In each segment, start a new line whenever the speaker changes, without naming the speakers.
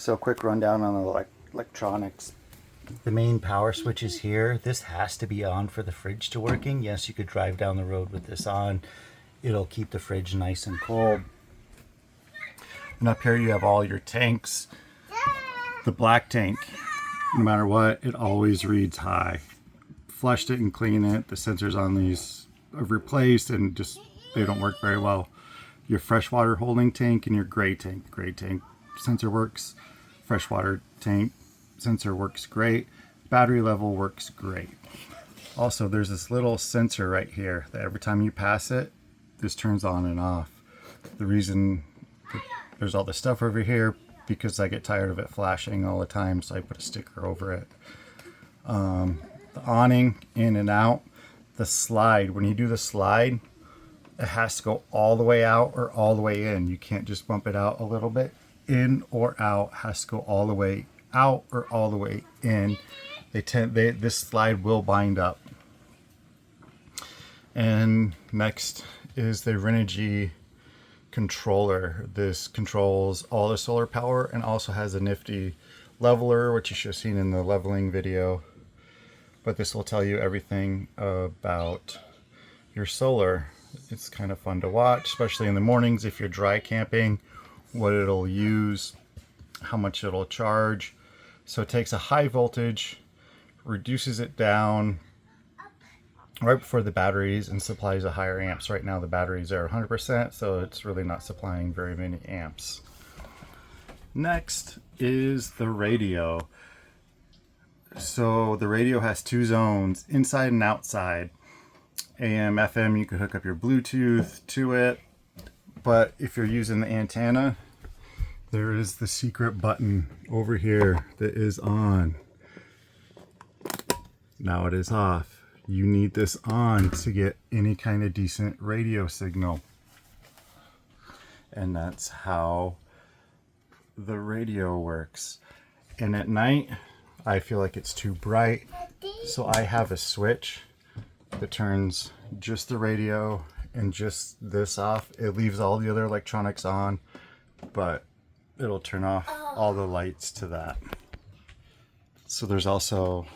So quick rundown on the electronics. The main power switch is here. This has to be on for the fridge to working. Yes, you could drive down the road with this on. It'll keep the fridge nice and cold. And up here you have all your tanks. The black tank, no matter what, it always reads high. Flushed it and cleaned it. The sensors on these are replaced and just they don't work very well. Your freshwater holding tank and your gray tank. Gray tank sensor works. Freshwater tank sensor works great. Battery level works great. Also, there's this little sensor right here that every time you pass it, this turns on and off. The reason there's all this stuff over here because I get tired of it flashing all the time, so I put a sticker over it. The awning in and out. The slide, when you do the slide, it has to go all the way out or all the way in. You can't just bump it out a little bit. In or out, has to go all the way out or all the way in. This slide will bind up. And next is the Renogy controller. This controls all the solar power and also has a nifty leveler, which you should have seen in the leveling video. But this will tell you everything about your solar. It's kind of fun to watch, especially in the mornings if you're dry camping, what it'll use, how much it'll charge. So it takes a high voltage, reduces it down right before the batteries and supplies a higher amps. Right now the batteries are 100%, so it's really not supplying very many amps. Next is the radio. So the radio has two zones, inside and outside. AM, FM, you could hook up your Bluetooth to it, but if you're using the antenna, there is the secret button over here that is on. Now it is off. You need this on to get any kind of decent radio signal. And that's how the radio works. And at night, I feel like it's too bright, so I have a switch that turns just the radio and just this off. It leaves all the other electronics on, but it'll turn off all the lights to that. So there's also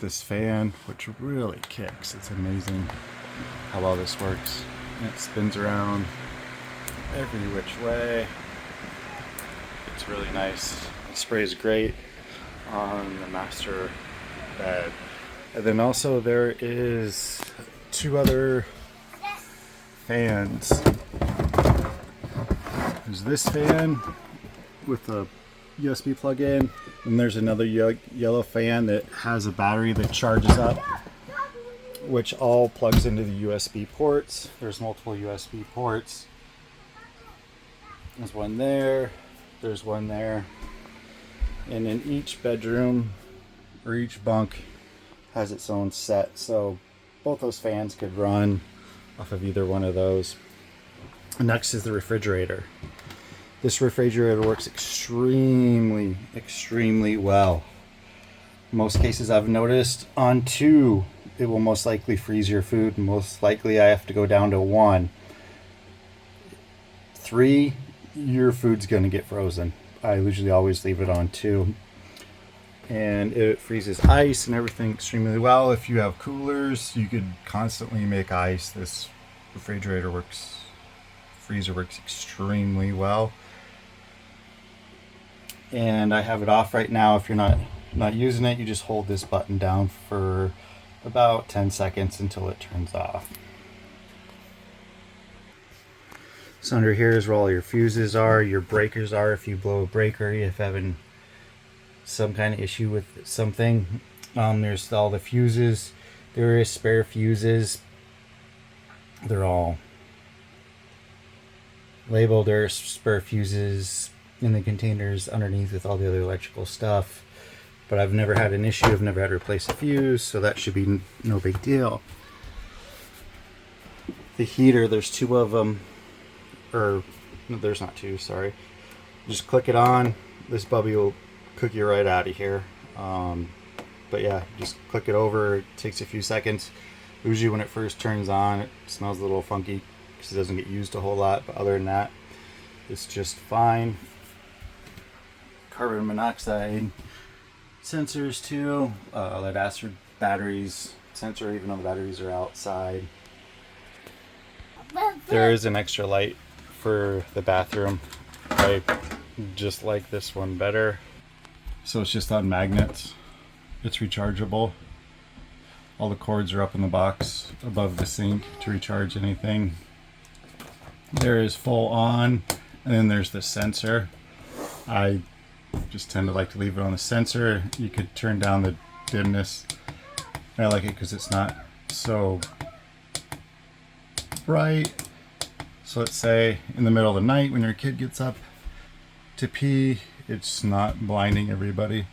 this fan, which really kicks. It's amazing how well this works. And it spins around every which way. It's really nice. It sprays great on the master bed. And then also there is two other fans. There's this fan with a USB plug-in, and there's another yellow fan that has a battery that charges up, which all plugs into the USB ports. There's multiple USB ports. There's one there, there's one there, and in each bedroom or each bunk has its own set, so both those fans could run off of either one of those. Next is the refrigerator. This refrigerator works extremely well. Most cases I've noticed on 2, it will most likely freeze your food. Most likely I have to go down to 1. 3, your food's gonna get frozen. I usually always leave it on 2. And it freezes ice and everything extremely well. If you have coolers, you could constantly make ice. This freezer works extremely well. And I have it off right now. If you're not using it, you just hold this button down for about 10 seconds until it turns off. So under here is where all your fuses are, your breakers are. If you blow a breaker, if having some kind of issue with something, there's all the fuses. There is spare fuses. They're all labeled. There's spare fuses in the containers underneath with all the other electrical stuff, but I've never had an issue. I've never had to replace a fuse, so that should be no big deal. The heater, there's 2 of them, or no, there's not 2, sorry. Just click it on, this bubby will cook you right out of here. But yeah, just click it over. It takes a few seconds. Usually when it first turns on, it smells a little funky because it doesn't get used a whole lot, but other than that, it's just fine. carbon monoxide sensors too, lead acid batteries, sensor even though the batteries are outside. There is an extra light for the bathroom. I just like this one better. So it's just on magnets. It's rechargeable. All the cords are up in the box above the sink to recharge anything. There is full on, and then there's the sensor. I just tend to like to leave it on the sensor. You could turn down the dimness. I like it because it's not so bright. So let's say in the middle of the night when your kid gets up to pee, it's not blinding everybody.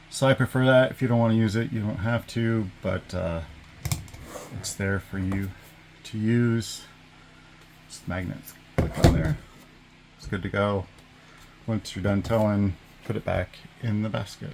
So I prefer that. If you don't want to use it, you don't have to, but it's there for you to use. Just magnets, click on there. It's good to go. Once you're done towing, put it back in the basket.